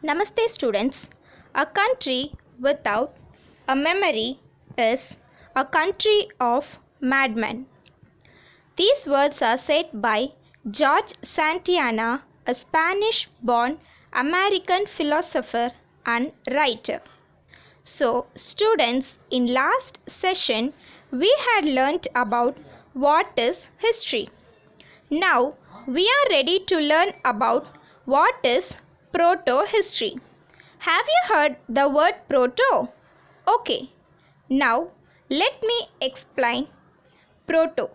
Namaste students. A country without a memory is a country of madmen. These words are said by George Santayana, a Spanish-born American philosopher and writer. So, students, in last session, we had learnt about what is history. Now, we are ready to learn about what is proto-history. Have you heard the word proto? Okay, now let me explain proto.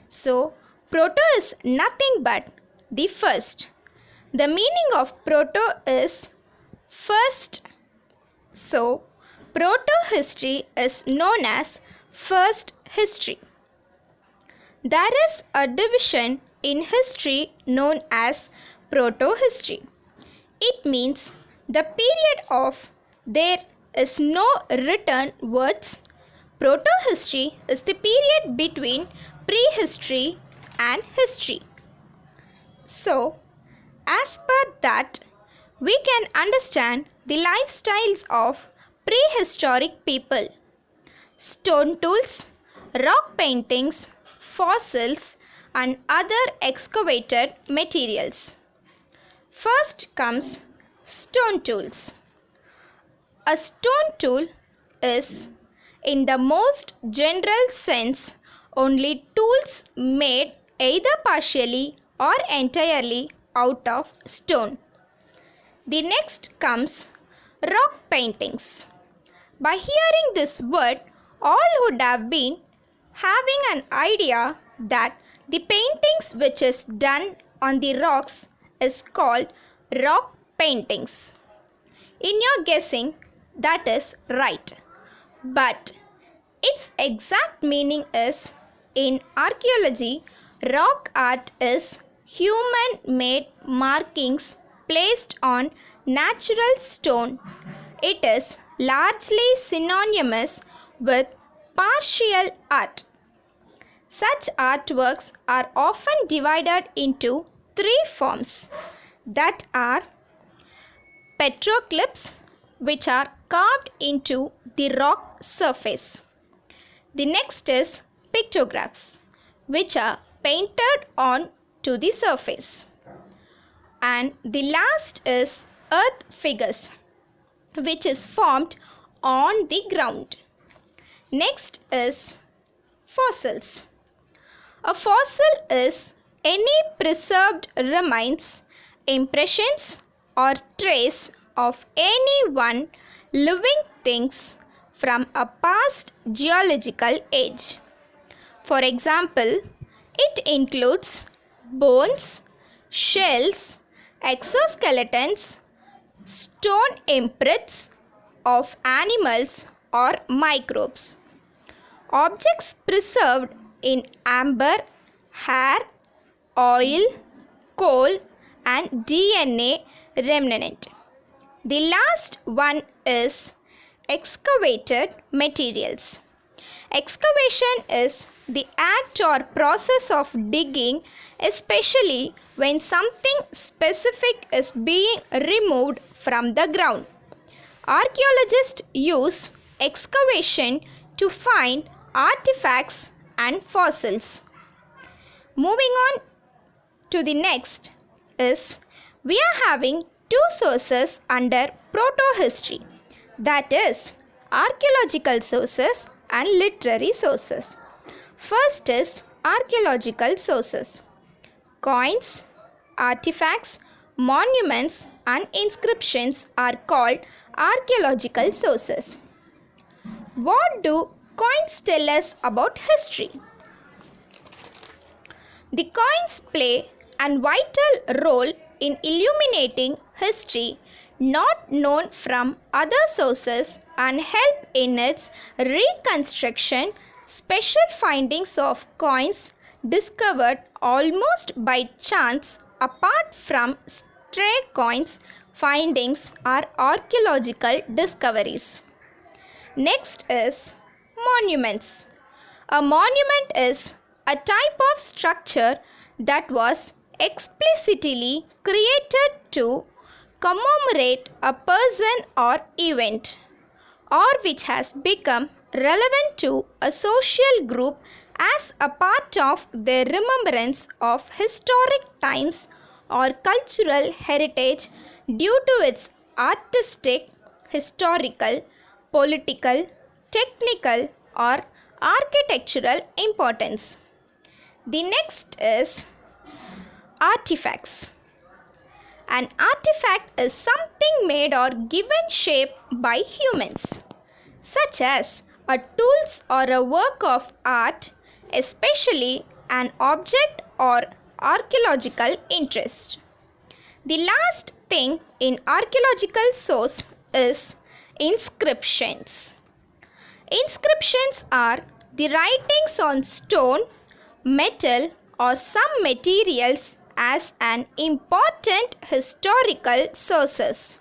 So, proto is nothing but the first. The meaning of proto is first. So, proto-history is known as first history. There is a division in history known as proto-history. It means the period of there is no written words. Proto-history is the period between prehistory and history. So, as per that, we can understand the lifestyles of prehistoric people. Stone tools, rock paintings, fossils and other excavated materials. First comes stone tools. A stone tool is, in the most general sense, only tools made either partially or entirely out of stone. The next comes rock paintings. By hearing this word, all would have been having an idea that the paintings which is done on the rocks is called rock paintings. In your guessing, that is right. But its exact meaning is, in archaeology, rock art is human-made markings placed on natural stone. It is largely synonymous with partial art. Such artworks are often divided into three forms, that are petroglyphs, which are carved into the rock surface. The next is pictographs, which are painted on to the surface. And the last is earth figures, which is formed on the ground. Next is fossils. A fossil is any preserved remains, impressions or trace of any one living things from a past geological age. For example, it includes bones, shells, exoskeletons, stone imprints of animals or microbes. Objects preserved in amber, hair, oil, coal and DNA remnant. The last one is excavated materials. Excavation is the act or process of digging, especially when something specific is being removed from the ground. Archaeologists use excavation to find artifacts and fossils. Moving on to the next is, we are having two sources under proto-history, that is archaeological sources and literary sources. First is archaeological sources. Coins, artifacts, monuments and inscriptions are called archaeological sources. What do coins tell us about history? The coins play a vital role in illuminating history not known from other sources and help in its reconstruction. Special findings of coins discovered almost by chance, apart from stray coins findings, are archaeological discoveries. Next is monuments. A monument is a type of structure that was explicitly created to commemorate a person or event, or which has become relevant to a social group as a part of their remembrance of historic times or cultural heritage due to its artistic, historical, political, technical, or architectural importance. The next is artifacts. An artifact is something made or given shape by humans, such as a tools or a work of art, especially an object or archaeological interest. The last thing in archaeological source is inscriptions. Inscriptions are the writings on stone, metal, or some materials as an important historical sources.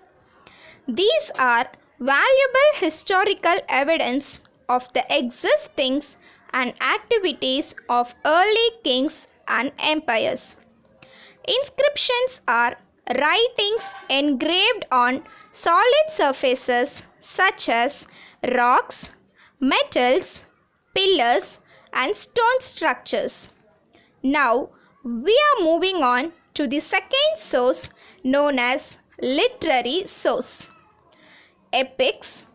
These are valuable historical evidence of the existence and activities of early kings and empires. Inscriptions are writings engraved on solid surfaces such as rocks, metals, pillars, and stone structures. Now, we are moving on to the second source known as literary source. Epics,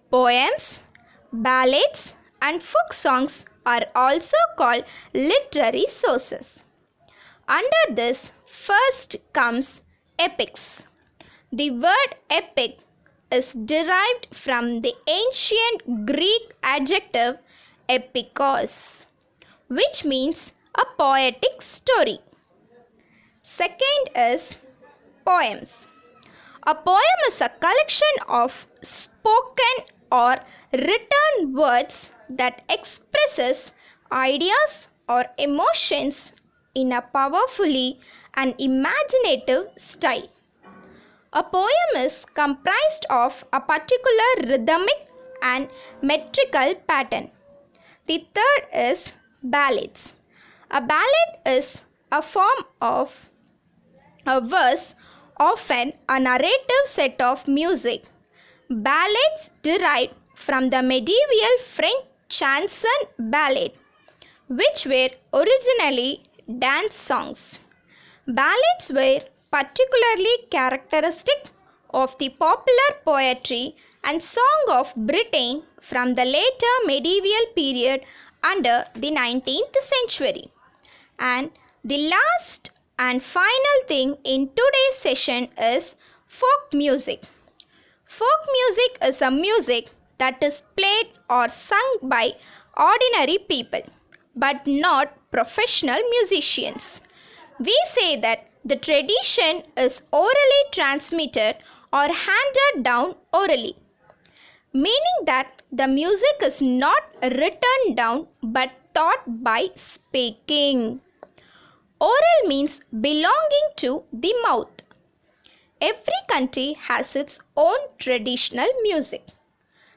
poems, ballads, and folk songs are also called literary sources. Under this, first comes epics. The word epic is derived from the ancient Greek adjective epikos, which means a poetic story. Second is poems. A poem is a collection of spoken or written words that expresses ideas or emotions in a powerfully and imaginative style. A poem is comprised of a particular rhythmic and metrical pattern. The third is ballads. A ballad is a form of a verse, often a narrative set of music. Ballads derived from the medieval French chanson ballad, which were originally dance songs. Ballads were particularly characteristic of the popular poetry and song of Britain from the later medieval period under the 19th century. And the last and final thing in today's session is folk music. Folk music is a music that is played or sung by ordinary people, but not professional musicians. We say that the tradition is orally transmitted or handed down orally, meaning that the music is not written down but taught by speaking. Oral means belonging to the mouth. Every country has its own traditional music.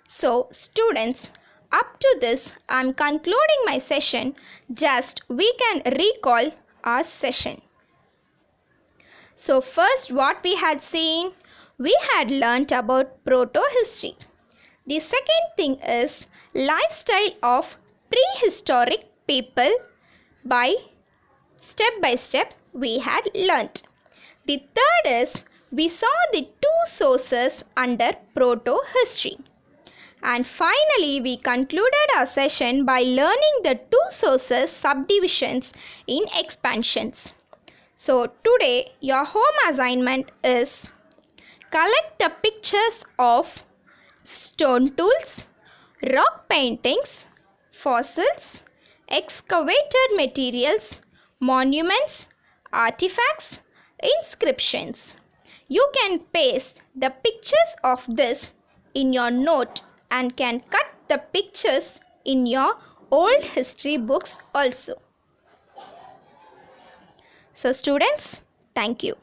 So, students, up to this, I am concluding my session. Just we can recall our session. So, first what we had seen, we had learnt about proto-history. The second thing is lifestyle of prehistoric people by step we had learnt. The third is we saw the two sources under proto-history. And finally, we concluded our session by learning the two sources subdivisions in expansions. So today your home assignment is collect the pictures of stone tools, rock paintings, fossils, excavated materials, monuments, artifacts, inscriptions. You can paste the pictures of this in your note and can cut the pictures in your old history books also. So students, thank you.